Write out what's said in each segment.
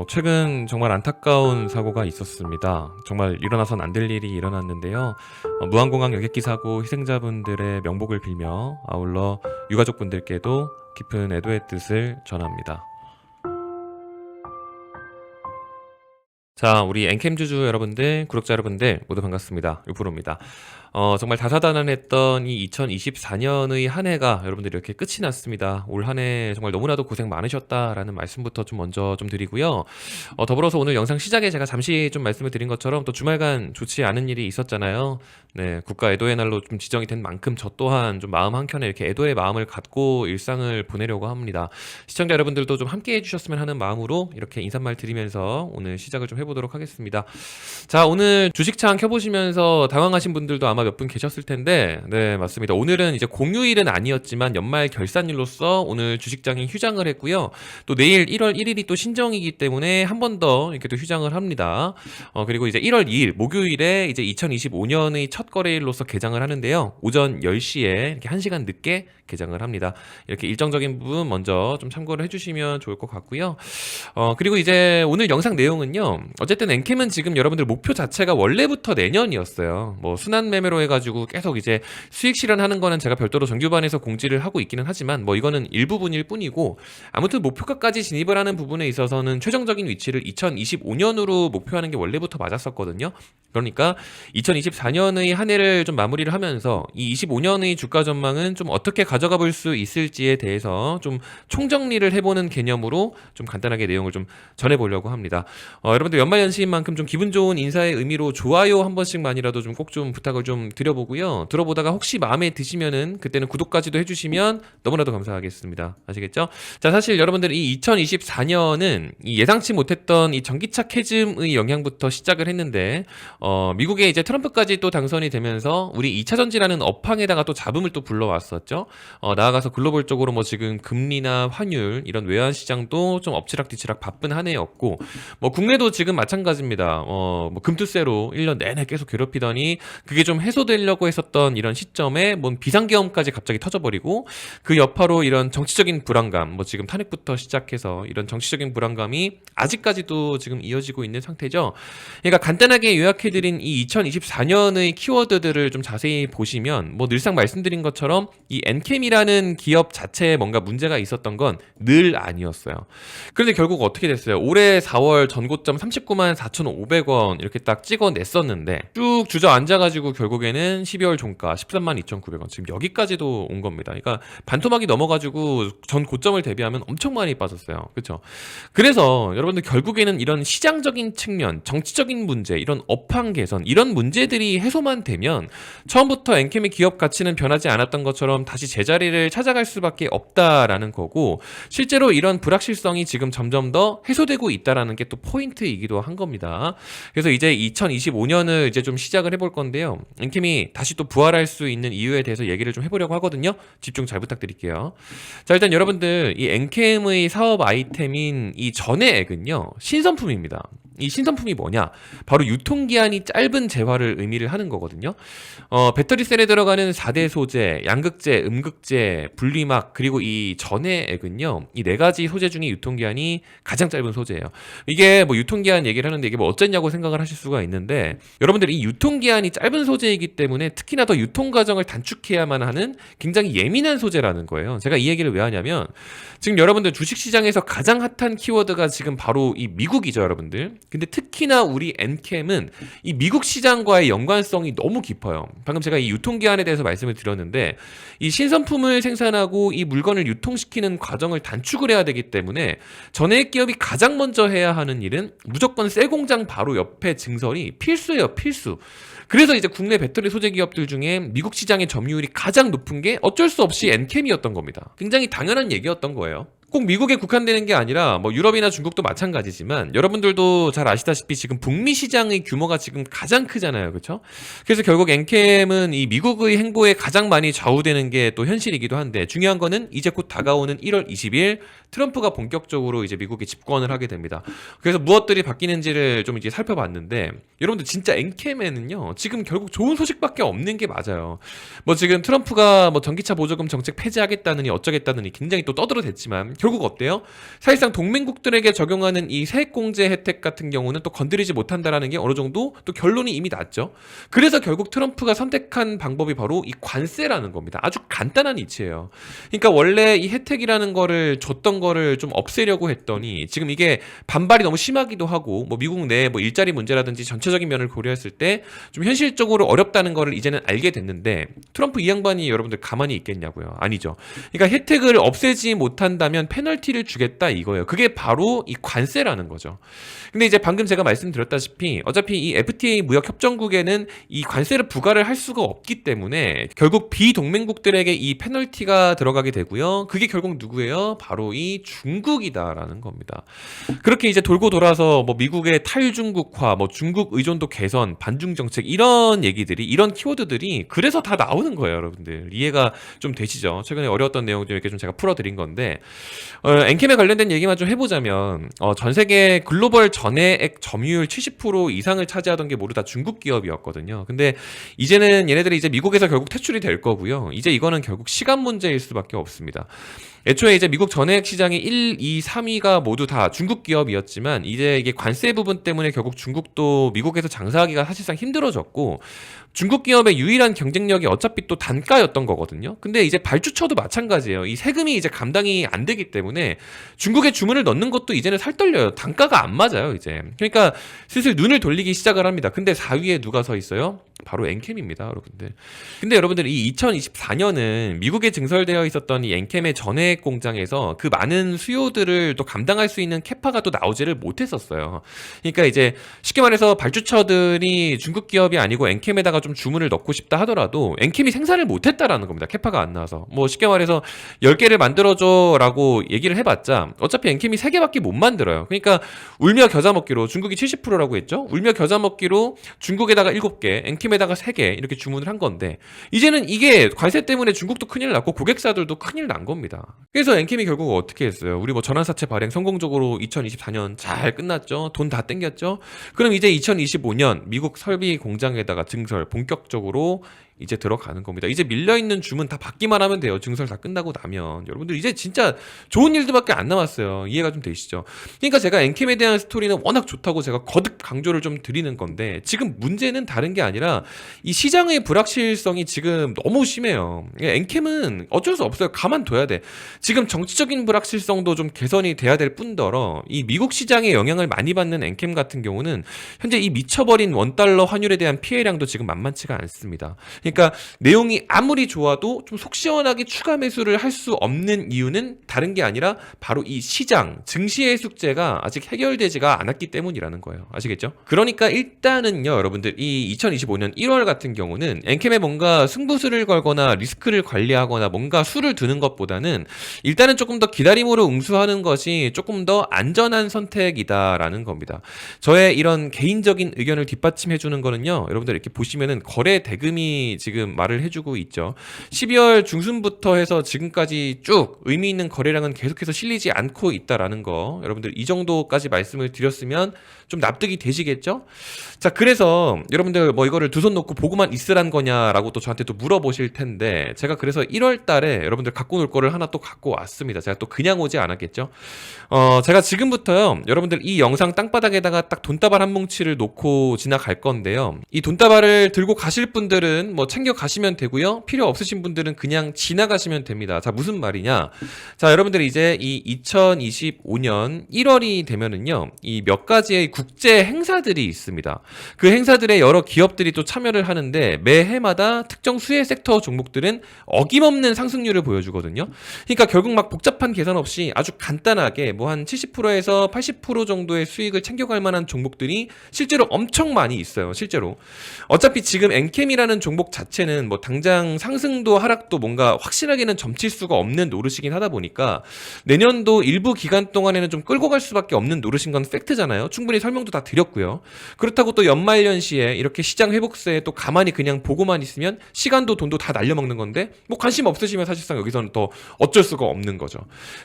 최근 정말 안타까운 사고가 있었습니다. 정말 일어나선 안 될 일이 일어났는데요. 무항공항 여객기 사고 희생자분들의 명복을 빌며 아울러 유가족분들께도 깊은 애도의 뜻을 전합니다. 자, 우리 엔캠 주주 여러분들, 구독자 여러분들 모두 반갑습니다. 유프로입니다. 정말 다사다난했던 이 2024년의 한 해가 여러분들 이렇게 끝이 났습니다. 올 한 해 정말 너무나도 고생 많으셨다라는 말씀부터 좀 먼저 좀 드리고요. 더불어서 오늘 영상 시작에 제가 잠시 좀 말씀을 드린 것처럼 또 주말간 좋지 않은 일이 있었잖아요. 네, 국가 애도의 날로 좀 지정이 된 만큼 저 또한 좀 마음 한켠에 이렇게 애도의 마음을 갖고 일상을 보내려고 합니다. 시청자 여러분들도 좀 함께 해주셨으면 하는 마음으로 이렇게 인사말 드리면서 오늘 시작을 좀 해보도록 하겠습니다. 자, 오늘 주식창 켜보시면서 당황하신 분들도 아마 몇 분 계셨을 텐데, 네, 맞습니다. 오늘은 이제 공휴일은 아니었지만 연말 결산일로서 오늘 주식장이 휴장을 했고요. 또 내일 1월 1일이 또 신정이기 때문에 한 번 더 이렇게 또 휴장을 합니다. 그리고 이제 1월 2일 목요일에 이제 2025년의 첫 거래일로서 개장을 하는데요. 오전 10시에 이렇게 1시간 늦게 개장을 합니다. 이렇게 일정적인 부분 먼저 좀 참고를 해주시면 좋을 것 같고요. 그리고 이제 오늘 영상 내용은요. 어쨌든 엔캠은 지금 여러분들 목표 자체가 원래부터 내년이었어요. 뭐 순환 매매로 해가지고 계속 이제 수익 실현하는 거는 제가 별도로 정규반에서 공지를 하고 있기는 하지만 뭐 이거는 일부분일 뿐이고, 아무튼 목표가까지 진입을 하는 부분에 있어서는 최종적인 위치를 2025년으로 목표하는 게 원래부터 맞았었거든요. 그러니까 2024년의 한 해를 좀 마무리를 하면서 이 25년의 주가 전망은 좀 어떻게 가져가 볼 수 있을지에 대해서 좀 총정리를 해보는 개념으로 좀 간단하게 내용을 좀 전해보려고 합니다. 여러분들 연말연시인 만큼 좀 기분 좋은 인사의 의미로 좋아요 한 번씩만이라도 좀 꼭 좀 부탁을 좀 드려보고요. 들어보다가 혹시 마음에 드시면은 그때는 구독까지도 해주시면 너무나도 감사하겠습니다. 아시겠죠? 자, 사실 여러분들 이 2024년은 이 예상치 못했던 이 전기차 캐즘의 영향부터 시작을 했는데, 미국에 이제 트럼프까지 또 당선이 되면서 우리 2차 전지라는 업황에다가 또 잡음을 또 불러왔었죠. 나아가서 글로벌적으로 뭐 지금 금리나 환율 이런 외환 시장도 좀 엎치락뒤치락 바쁜 한 해였고, 뭐 국내도 지금 마찬가지입니다. 뭐 금투세로 1년 내내 계속 괴롭히더니 그게 좀 해소되려고 했었던 이런 시점에 뭔 비상계엄까지 갑자기 터져버리고, 그 여파로 이런 정치적인 불안감, 뭐 지금 탄핵부터 시작해서 이런 정치적인 불안감이 아직까지도 지금 이어지고 있는 상태죠. 그러니까 간단하게 요약해드린 이 2024년의 키워드들을 좀 자세히 보시면 뭐 늘상 말씀드린 것처럼 이 엔캠이라는 기업 자체에 뭔가 문제가 있었던 건 늘 아니었어요. 그런데 결국 어떻게 됐어요? 올해 4월 전고점 39만 4,500원 이렇게 딱 찍어냈었는데 쭉 주저앉아가지고 결국에는 12월 종가 13만 2,900원 지금 여기까지도 온 겁니다. 그러니까 반토막이 넘어가지고 전 고점을 대비하면 엄청 많이 빠졌어요. 그렇죠? 그래서 여러분들 결국에는 이런 시장적인 측면, 정치적인 문제, 이런 업황 개선, 이런 문제들이 해소만 되면 처음부터 엔캠의 기업 가치는 변하지 않았던 것처럼 다시 제자리를 찾아갈 수밖에 없다라는 거고, 실제로 이런 불확실성이 지금 점점 더 해소되고 있다라는 게 또 포인트이기도 한 겁니다. 그래서 이제 2025년을 이제 좀 시작을 해볼 건데요. 엔캠이 다시 또 부활할 수 있는 이유에 대해서 얘기를 좀 해보려고 하거든요. 집중 잘 부탁드릴게요. 자, 일단 여러분들 이 엔캠의 사업 아이템인 이 전해액은요, 신선품입니다. 이 신선품이 뭐냐? 바로 유통기한이 짧은 재화를 의미를 하는 거거든요. 배터리 셀에 들어가는 4대 소재, 양극재, 음극재, 분리막, 그리고 이 전해액은요, 이 네 가지 소재 중에 유통기한이 가장 짧은 소재예요. 이게 뭐 유통기한 얘기를 하는데 이게 뭐 어쨌냐고 생각을 하실 수가 있는데, 여러분들이 이 유통기한이 짧은 소재이기 때문에 특히나 더 유통 과정을 단축해야만 하는 굉장히 예민한 소재라는 거예요. 제가 이 얘기를 왜 하냐면, 지금 여러분들 주식시장에서 가장 핫한 키워드가 지금 바로 이 미국이죠, 여러분들. 근데 특히나 우리 엔캠은 이 미국 시장과의 연관성이 너무 깊어요. 방금 제가 이 유통기한에 대해서 말씀을 드렸는데, 이 신선품을 생산하고 이 물건을 유통시키는 과정을 단축을 해야 되기 때문에 전해액 기업이 가장 먼저 해야 하는 일은 무조건 셀 공장 바로 옆에 증설이 필수예요, 필수. 그래서 이제 국내 배터리 소재 기업들 중에 미국 시장의 점유율이 가장 높은 게 어쩔 수 없이 엔캠이었던 겁니다. 굉장히 당연한 얘기였던 거예요. 꼭 미국에 국한되는 게 아니라 뭐 유럽이나 중국도 마찬가지지만, 여러분들도 잘 아시다시피 지금 북미 시장의 규모가 지금 가장 크잖아요. 그렇죠? 그래서 결국 엔캠은 이 미국의 행보에 가장 많이 좌우되는 게 또 현실이기도 한데, 중요한 거는 이제 곧 다가오는 1월 20일 트럼프가 본격적으로 이제 미국에 집권을 하게 됩니다. 그래서 무엇들이 바뀌는지를 좀 이제 살펴봤는데, 여러분들 진짜 엔캠에는요, 지금 결국 좋은 소식밖에 없는 게 맞아요. 뭐 지금 트럼프가 뭐 전기차 보조금 정책 폐지하겠다느니 어쩌겠다느니 굉장히 또 떠들어댔지만 결국 어때요? 사실상 동맹국들에게 적용하는 이 세액공제 혜택 같은 경우는 또 건드리지 못한다라는 게 어느 정도 또 결론이 이미 났죠. 그래서 결국 트럼프가 선택한 방법이 바로 이 관세라는 겁니다. 아주 간단한 이치예요. 그러니까 원래 이 혜택이라는 거를 줬던 거를 좀 없애려고 했더니 지금 이게 반발이 너무 심하기도 하고 뭐 미국 내 뭐 일자리 문제라든지 전체적인 면을 고려했을 때 좀 현실적으로 어렵다는 거를 이제는 알게 됐는데 트럼프 이 양반이 여러분들 가만히 있겠냐고요. 아니죠. 그러니까 혜택을 없애지 못한다면 페널티를 주겠다 이거예요. 그게 바로 이 관세라는 거죠. 근데 이제 방금 제가 말씀드렸다시피 어차피 이 FTA 무역 협정국에는 이 관세를 부과를 할 수가 없기 때문에 결국 비동맹국들에게 이 페널티가 들어가게 되고요. 그게 결국 누구예요? 바로 이 중국이다라는 겁니다. 그렇게 이제 돌고 돌아서 뭐 미국의 탈중국화, 뭐 중국 의존도 개선, 반중 정책 이런 얘기들이 이런 키워드들이 그래서 다 나오는 거예요, 여러분들. 이해가 좀 되시죠? 최근에 어려웠던 내용 좀 이렇게 좀 제가 풀어드린 건데 엔캠에 관련된 얘기만 좀 해보자면 전 세계 글로벌 전해액 점유율 70% 이상을 차지하던 게 모두 다 중국 기업이었거든요. 근데 이제는 얘네들이 이제 미국에서 결국 퇴출이 될 거고요. 이제 이거는 결국 시간 문제일 수밖에 없습니다. 애초에 이제 미국 전해액 시장이 1, 2, 3위가 모두 다 중국 기업이었지만 이제 이게 관세 부분 때문에 결국 중국도 미국에서 장사하기가 사실상 힘들어졌고 중국 기업의 유일한 경쟁력이 어차피 또 단가였던 거거든요. 근데 이제 발주처도 마찬가지예요. 이 세금이 이제 감당이 안 되기 때문에 중국에 주문을 넣는 것도 이제는 살떨려요. 단가가 안 맞아요, 이제. 그러니까 슬슬 눈을 돌리기 시작을 합니다. 근데 4위에 누가 서 있어요? 바로 엔캠입니다, 여러분들. 근데 여러분들 이 2024년은 미국에 증설되어 있었던 이 엔캠의 전해액 공장에서 그 많은 수요들을 또 감당할 수 있는 캐파가 또 나오지를 못했었어요. 그러니까 이제 쉽게 말해서 발주처들이 중국 기업이 아니고 엔캠에다가 좀 주문을 넣고 싶다 하더라도 엔캠이 생산을 못했다라는 겁니다. 캐파가 안 나와서. 뭐 쉽게 말해서 10개를 만들어줘라고 얘기를 해봤자 어차피 엔캠이 3개밖에 못 만들어요. 그러니까 울며 겨자 먹기로 중국이 70%라고 했죠. 울며 겨자 먹기로 중국에다가 7개, 엔캠에다가 3개 이렇게 주문을 한 건데 이제는 이게 관세 때문에 중국도 큰일 났고 고객사들도 큰일 난 겁니다. 그래서 엔캠이 결국 어떻게 했어요? 우리 뭐 전환사채 발행 성공적으로 2024년 잘 끝났죠. 돈 다 땡겼죠. 그럼 이제 2025년 미국 설비 공장에다가 증설 본격적으로 이제 들어가는 겁니다. 이제 밀려있는 주문 다 받기만 하면 돼요. 증설 다 끝나고 나면. 여러분들 이제 진짜 좋은 일들밖에 안 남았어요. 이해가 좀 되시죠? 그러니까 제가 엔캠에 대한 스토리는 워낙 좋다고 제가 거듭 강조를 좀 드리는 건데 지금 문제는 다른 게 아니라 이 시장의 불확실성이 지금 너무 심해요. 엔캠은 어쩔 수 없어요. 가만둬야 돼. 지금 정치적인 불확실성도 좀 개선이 돼야 될 뿐더러 이 미국 시장에 영향을 많이 받는 엔캠 같은 경우는 현재 이 미쳐버린 원달러 환율에 대한 피해량도 지금 만만치가 않습니다. 그러니까 내용이 아무리 좋아도 좀 속 시원하게 추가 매수를 할 수 없는 이유는 다른 게 아니라 바로 이 시장, 증시의 숙제가 아직 해결되지가 않았기 때문이라는 거예요. 아시겠죠? 그러니까 일단은요, 여러분들 이 2025년 1월 같은 경우는 엔캠에 뭔가 승부수를 걸거나 리스크를 관리하거나 뭔가 수를 두는 것보다는 일단은 조금 더 기다림으로 응수하는 것이 조금 더 안전한 선택이다라는 겁니다. 저의 이런 개인적인 의견을 뒷받침해 주는 거는요, 여러분들 이렇게 보시면은 거래 대금이 지금 말을 해주고 있죠. 12월 중순부터 해서 지금까지 쭉 의미 있는 거래량은 계속해서 실리지 않고 있다라는 거, 여러분들 이 정도까지 말씀을 드렸으면 좀 납득이 되시겠죠? 자, 그래서 여러분들 뭐 이거를 두 손 놓고 보고만 있으란 거냐라고 또 저한테 또 물어보실 텐데 제가 그래서 1월 달에 여러분들 갖고 놀 거를 하나 또 갖고 왔습니다. 제가 또 그냥 오지 않았겠죠? 제가 지금부터요, 여러분들 이 영상 땅바닥에다가 딱 돈다발 한 뭉치를 놓고 지나갈 건데요. 이 돈다발을 들고 가실 분들은 뭐 챙겨 가시면 되고요. 필요 없으신 분들은 그냥 지나가시면 됩니다. 자, 무슨 말이냐? 자, 여러분들 이제 이 2025년 1월이 되면은요, 이 몇 가지의 국제 행사들이 있습니다. 그 행사들에 여러 기업들이 또 참여를 하는데 매해마다 특정 수혜 섹터 종목들은 어김없는 상승률을 보여주거든요. 그러니까 결국 막 복잡한 계산 없이 아주 간단하게 뭐 한 70%에서 80% 정도의 수익을 챙겨갈 만한 종목들이 실제로 엄청 많이 있어요. 실제로. 어차피 지금 엔캠이라는 종목 자체는 뭐 당장 상승도 하락도 뭔가 확실하게는 점칠 수가 없는 노릇이긴 하다 보니까 내년도 일부 기간 동안에는 좀 끌고 갈 수밖에 없는 노릇인 건 팩트잖아요. 충분히 설명도 다 드렸고요. 그렇다고 또 연말연시에 이렇게 시장 회복세에 또 가만히 그냥 보고만 있으면 시간도 돈도 다 날려먹는 건데 뭐 관심 없으시면 사실상 여기서는 더 어쩔 수가 없는 거죠.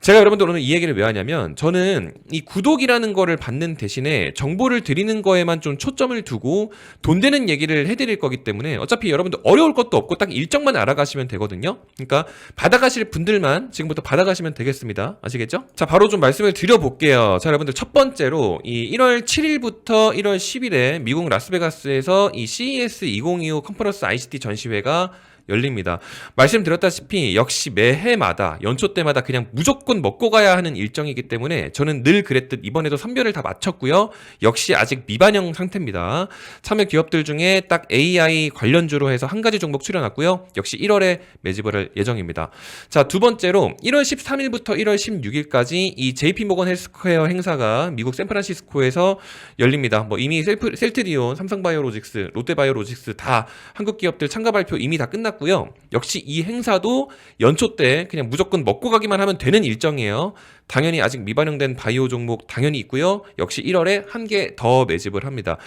제가 여러분들 오늘 이 얘기를 왜 하냐면 저는 이 구독이라는 거를 받는 대신에 정보를 드리는 거에만 좀 초점을 두고 돈 되는 얘기를 해드릴 거기 때문에 어차피 여러분들 여러분들 어려울 것도 없고 딱 일정만 알아가시면 되거든요. 그러니까 받아가실 분들만 지금부터 받아가시면 되겠습니다. 아시겠죠? 자, 바로 좀 말씀을 드려볼게요. 자, 여러분들 첫 번째로 이 1월 7일부터 1월 10일에 미국 라스베가스에서 이 CES 2025 컨퍼런스 ICT 전시회가 열립니다. 말씀드렸다시피 역시 매해마다 연초 때마다 그냥 무조건 먹고 가야 하는 일정이기 때문에 저는 늘 그랬듯 이번에도 선별을 다 마쳤고요. 역시 아직 미반영 상태입니다. 참여 기업들 중에 딱 AI 관련주로 해서 한 가지 종목 출연했고요. 역시 1월에 매집을 할 예정입니다. 자, 두 번째로 1월 13일부터 1월 16일까지 이 JP모건 헬스퀘어 행사가 미국 샌프란시스코에서 열립니다. 뭐 이미 셀트리온, 삼성바이오로직스, 롯데바이오로직스 다 한국 기업들 참가 발표 이미 다 끝났고 고요. 역시 이 행사도 연초 때 그냥 무조건 먹고 가기만 하면 되는 일정이에요. 당연히 아직 미반영된 바이오 종목 당연히 있고요. 역시 1월에 한 개 더 매집을 합니다.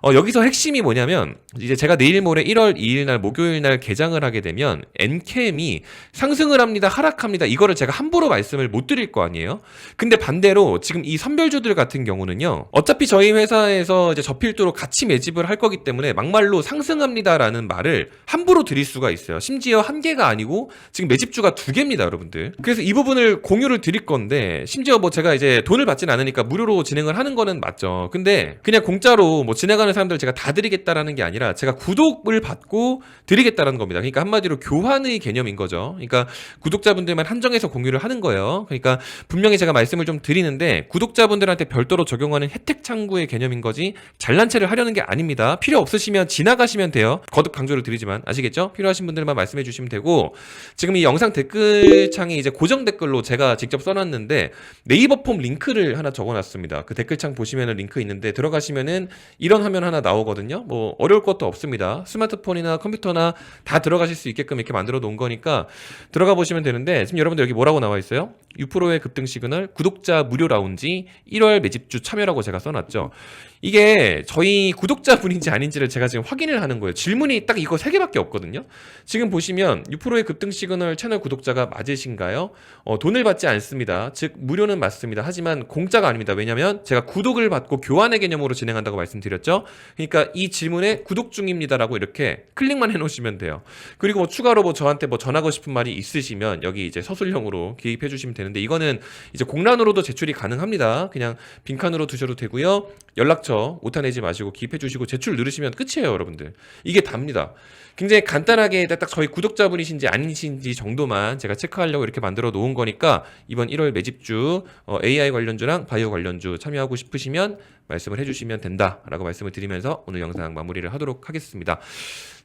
여기서 핵심이 뭐냐면 이제 제가 내일 모레 1월 2일 날 목요일 날 개장을 하게 되면 엔캠이 상승을 합니다, 하락합니다. 이거를 제가 함부로 말씀을 못 드릴 거 아니에요. 근데 반대로 지금 이 선별주들 같은 경우는요. 어차피 저희 회사에서 이제 저필두로 같이 매집을 할 거기 때문에 막말로 상승합니다라는 말을 함부로 드릴 수가 있어요. 심지어 한 개가 아니고 지금 매집주가 두 개입니다, 여러분들. 그래서 이 부분을 공유를 드릴 건데 심지어 뭐 제가 이제 돈을 받진 않으니까 무료로 진행을 하는 거는 맞죠. 근데 그냥 공짜로 뭐 진행하는 사람들 제가 다 드리겠다라는 게 아니라 제가 구독을 받고 드리겠다라는 겁니다. 그러니까 한마디로 교환의 개념인 거죠. 그러니까 구독자분들만 한정해서 공유를 하는 거예요. 그러니까 분명히 제가 말씀을 좀 드리는데 구독자분들한테 별도로 적용하는 혜택 창구의 개념인 거지 잘난 체를 하려는 게 아닙니다. 필요 없으시면 지나가시면 돼요. 거듭 강조를 드리지만 아시겠죠? 필요하신 분들만 말씀해 주시면 되고 지금 이 영상 댓글창이 이제 고정 댓글로 제가 직접 써놨는데 네이버 폼 링크를 하나 적어놨습니다. 그 댓글창 보시면은 링크 있는데 들어가시면은 이런 화면 하나 나오거든요. 뭐 어려울 것도 없습니다. 스마트폰이나 컴퓨터나 다 들어가실 수 있게끔 이렇게 만들어 놓은 거니까 들어가 보시면 되는데 지금 여러분들 여기 뭐라고 나와 있어요? 유프로의 급등 시그널 구독자 무료 라운지 1월 매집주 참여라고 제가 써놨죠. 이게 저희 구독자분인지 아닌지를 제가 지금 확인을 하는 거예요. 질문이 딱 이거 3개밖에 없거든요. 지금 보시면 유프로의 급등 시그널 채널 구독자가 맞으신가요? 돈을 받지 않습니다. 즉 무료는 맞습니다. 하지만 공짜가 아닙니다. 왜냐하면 제가 구독을 받고 교환의 개념으로 진행한다고 말씀드렸죠. 그러니까 이 질문에 구독 중입니다라고 이렇게 클릭만 해놓으시면 돼요. 그리고 뭐 추가로 뭐 저한테 뭐 전하고 싶은 말이 있으시면 여기 이제 서술형으로 기입해 주시면 되는데 이거는 이제 공란으로도 제출이 가능합니다. 그냥 빈칸으로 두셔도 되고요. 연락처 오타 내지 마시고 기입해 주시고 제출 누르시면 끝이에요, 여러분들. 이게 답니다. 굉장히 간단하게 딱 저희 구독자분이신지 아니신지 정도만 제가 체크하려고 이렇게 만들어 놓은 거니까 이번 1월 매집주 AI 관련주랑 바이오 관련주 참여하고 싶으시면 말씀을 해주시면 된다라고 말씀을 드리면서 오늘 영상 마무리를 하도록 하겠습니다.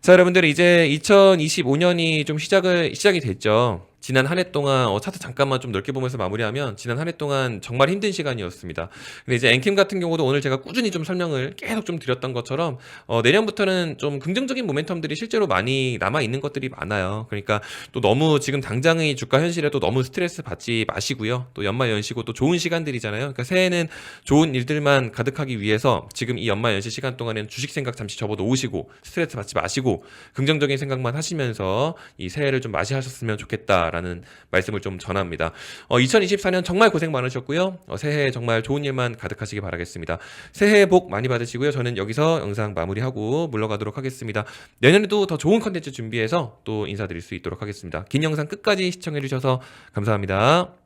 자, 여러분들 이제 2025년이 좀 시작이 됐죠. 지난 한 해 동안 차트 잠깐만 좀 넓게 보면서 마무리하면 지난 한 해 동안 정말 힘든 시간이었습니다. 근데 이제 엔캠 같은 경우도 오늘 제가 꾸준히 좀 설명을 계속 좀 드렸던 것처럼 내년부터는 좀 긍정적인 모멘텀들이 실제로 많이 남아 있는 것들이 많아요. 그러니까 또 너무 지금 당장의 주가 현실에 또 너무 스트레스 받지 마시고요. 또 연말 연시고 또 좋은 시간들이잖아요. 그러니까 새해는 좋은 일들만 가득하기 위해서 지금 이 연말 연시 시간 동안에는 주식 생각 잠시 접어놓으시고 스트레스 받지 마시고 긍정적인 생각만 하시면서 이 새해를 좀 맞이하셨으면 좋겠다라는 말씀을 좀 전합니다. 2024년 정말 고생 많으셨고요. 새해 정말 좋은 일만 가득하시기 바라겠습니다. 새해 복 많이 받으시고요. 저는 여기서 영상 마무리하고 물러가도록 하겠습니다. 내년에도 더 좋은 컨텐츠 준비해서 또 인사드릴 수 있도록 하겠습니다. 긴 영상 끝까지 시청해 주셔서 감사합니다.